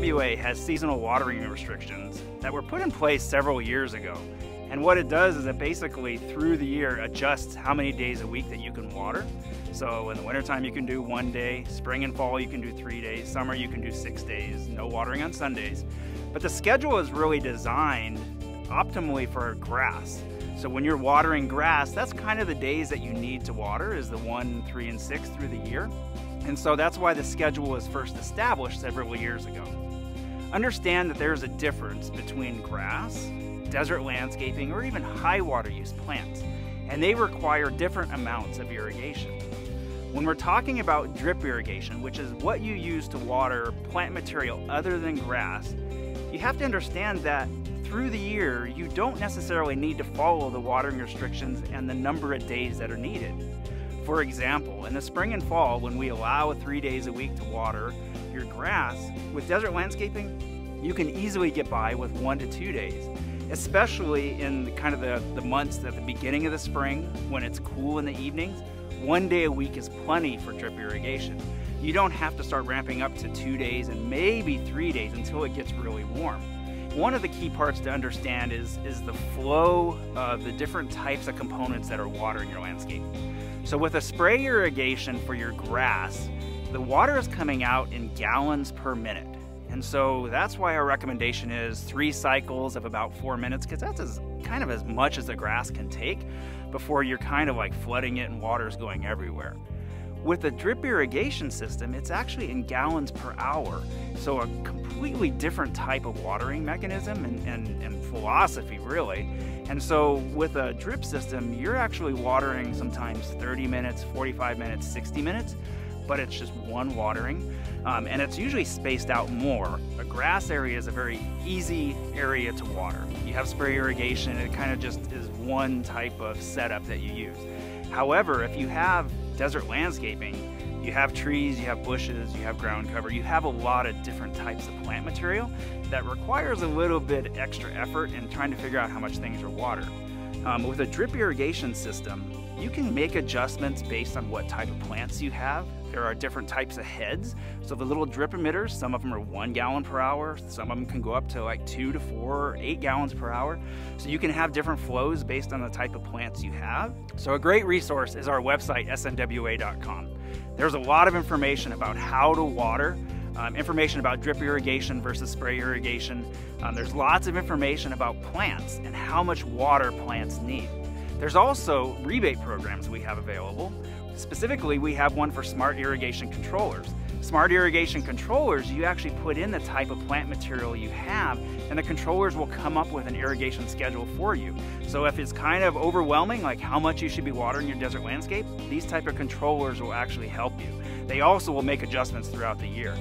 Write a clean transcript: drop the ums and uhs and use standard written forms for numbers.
SNWA has seasonal watering restrictions that were put in place several years ago. And what it does is it basically through the year adjusts how many days a week that you can water. So in the wintertime you can do 1 day, spring and fall you can do 3 days, summer you can do 6 days, no watering on Sundays. But the schedule is really designed optimally for grass. So when you're watering grass, that's kind of the days that you need to water, is the 1, 3, and 6 through the year. And so that's why the schedule was first established several years ago. Understand that there's a difference between grass, desert landscaping, or even high water use plants, and they require different amounts of irrigation. When we're talking about drip irrigation, which is what you use to water plant material other than grass, you have to understand that through the year, you don't necessarily need to follow the watering restrictions and the number of days that are needed. For example, in the spring and fall, when we allow 3 days a week to water your grass, with desert landscaping, you can easily get by with 1 to 2 days, especially in kind of the months at the beginning of the spring when it's cool in the evenings. 1 day a week is plenty for drip irrigation. You don't have to start ramping up to 2 days and maybe 3 days until it gets really warm. One of the key parts to understand is the flow of the different types of components that are watering your landscape. So with a spray irrigation for your grass, the water is coming out in gallons per minute. And so that's why our recommendation is 3 cycles of about 4 minutes, because that's kind of as much as the grass can take before you're kind of like flooding it and water's going everywhere. With a drip irrigation system, it's actually in gallons per hour. So a completely different type of watering mechanism and philosophy, really. And so with a drip system, you're actually watering sometimes 30 minutes, 45 minutes, 60 minutes, but it's just one watering. And it's usually spaced out more. A grass area is a very easy area to water. You have spray irrigation, it kind of just is one type of setup that you use. However, if you have desert landscaping, you have trees, you have bushes, you have ground cover, you have a lot of different types of plant material that requires a little bit extra effort in trying to figure out how much things are watered. With a drip irrigation system, you can make adjustments based on what type of plants you have. There are different types of heads. So the little drip emitters, some of them are 1 gallon per hour. Some of them can go up to like 2 to 4 or 8 gallons per hour. So you can have different flows based on the type of plants you have. So a great resource is our website, snwa.com. There's a lot of information about how to water, information about drip irrigation versus spray irrigation. There's lots of information about plants and how much water plants need. There's also rebate programs we have available. Specifically, we have one for smart irrigation controllers. Smart irrigation controllers, you actually put in the type of plant material you have, and the controllers will come up with an irrigation schedule for you. So if it's kind of overwhelming, like how much you should be watering your desert landscape, these type of controllers will actually help you. They also will make adjustments throughout the year.